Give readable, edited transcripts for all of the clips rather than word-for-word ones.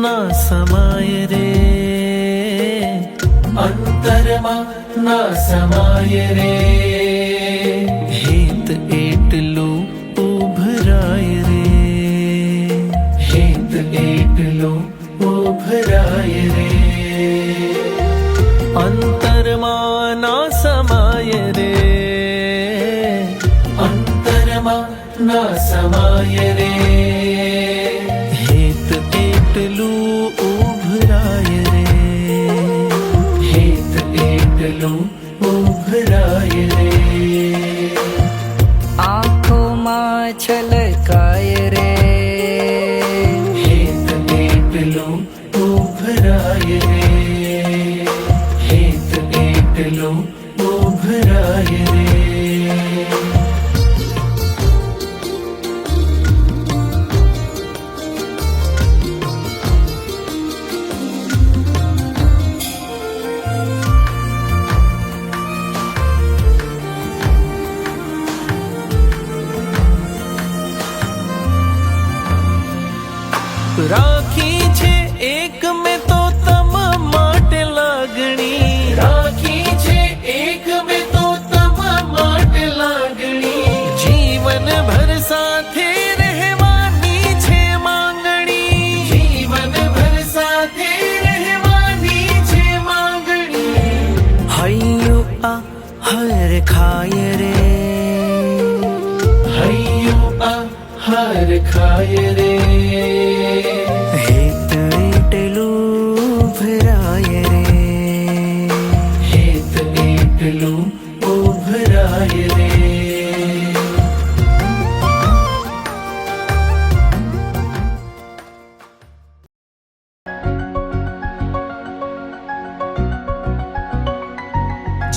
ના સમાય રે, અંતરમાં ના સમાય રે, હેત એટલું ઉભરાય રે, હેત એટલું ઉભરાય રે, અંતરમાં ના સમાય રે, અંતરમાં ના સમાય રે, હેત એટલું ઉભરાય રે, હેત એટલું ઉભરાય રે, આંખોમાં છલકાય રે, હેત એટલું ઉભરાય રે, હેત એટલું ઉભરાય રે. રાખી છે એક મેં તો તમ માટે લાગણી, રાખી છે એક મેં તો તમ માટે લાગણી, જીવન ભર સાથે રહેવાની છે માંગણી, જીવન ભર સાથે રહેવાની છે માંગણી, હૈયું આ હર ખાય રે, હૈયું આ હર ખાય રે, હેત એટલું ઉભરાય રે, હેત એટલું ઉભરાય રે.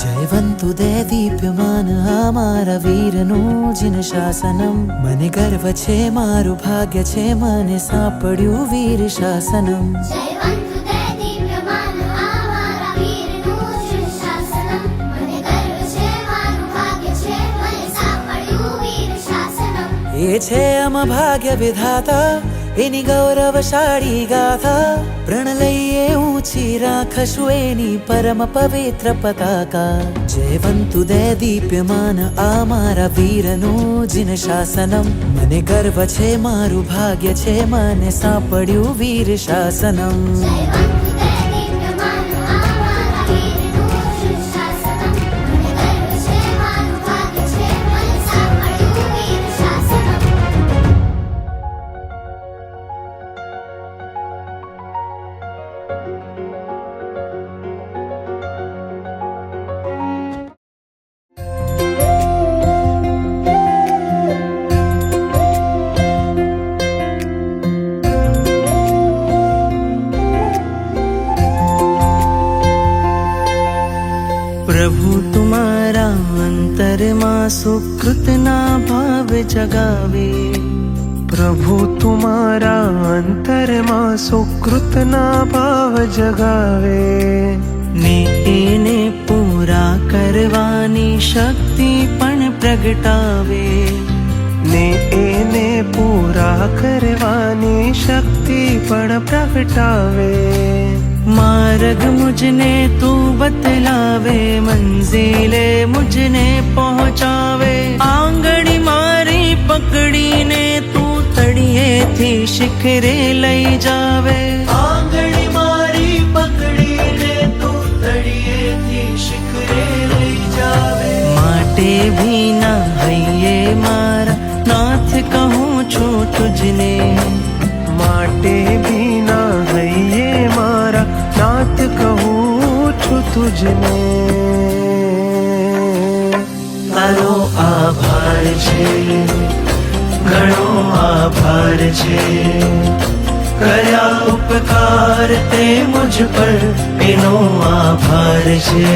જયવંતુ દે દીપ્યમાન અમારા વીરનું જીન શાસનમ, મને ગર્વ છે મારું ભાગ્ય છે મને સાંપડ્યું વીર શાસનમ. જયવંતુ દે દીપ્યમાન અમારા વીરનું જીન શાસનમ, મને ગર્વ છે મારું ભાગ્ય છે મને સાંપડ્યું વીર શાસનમ. એ છે અમ ભાગ્ય વિધાતા એની ગૌરવશાળી ગાથા, પ્રણ લઈએ ઊંચી રાખશું એની પરમ પવિત્ર પતાકા. જયવંતુ દે દીપ્યમાન આ મારા વીરનું જીન શાસનમ, મને ગર્વ છે મારું ભાગ્ય છે મને સાંપડ્યું વીર શાસનમ. જયવંતુ દે દીપ્યમાન અમારા વીરનું જીન શાસનમ, મને ગર્વ છે મારું ભાગ્ય છે મને સાંપડ્યું વીર શાસનમ. પ્રભુ તુમારા અંતરમાં સુકૃતના ભાવ જગાવે, પ્રભુ તુમારા અંતરમાં સુકૃતના ભાવ જગાવે, ને એને પૂરા કરવાની શક્તિ પણ પ્રગટાવે, ને એને પૂરા કરવાની શક્તિ પણ પ્રગટાવે. मार्ग मुझने तू बतलावे, मंजिले मुझने पहुँचावे, आंगड़ी मारी पकड़ीने तू तड़िएથી શિખરે લઈ જાવે, આંગળી મારી પકડીને તું તળિયેથી શિખરે લઈ જાવે. માટે ભીના હૈયે મારા નાથ કહું છું તુજને, માટે ભીના હૈયે મારા નાથ કહું છું તુજને. તારો આભાર છે, ઘણો આભાર છે, કર્યા ઉપકાર તે મુझ પર એનો આભાર છે.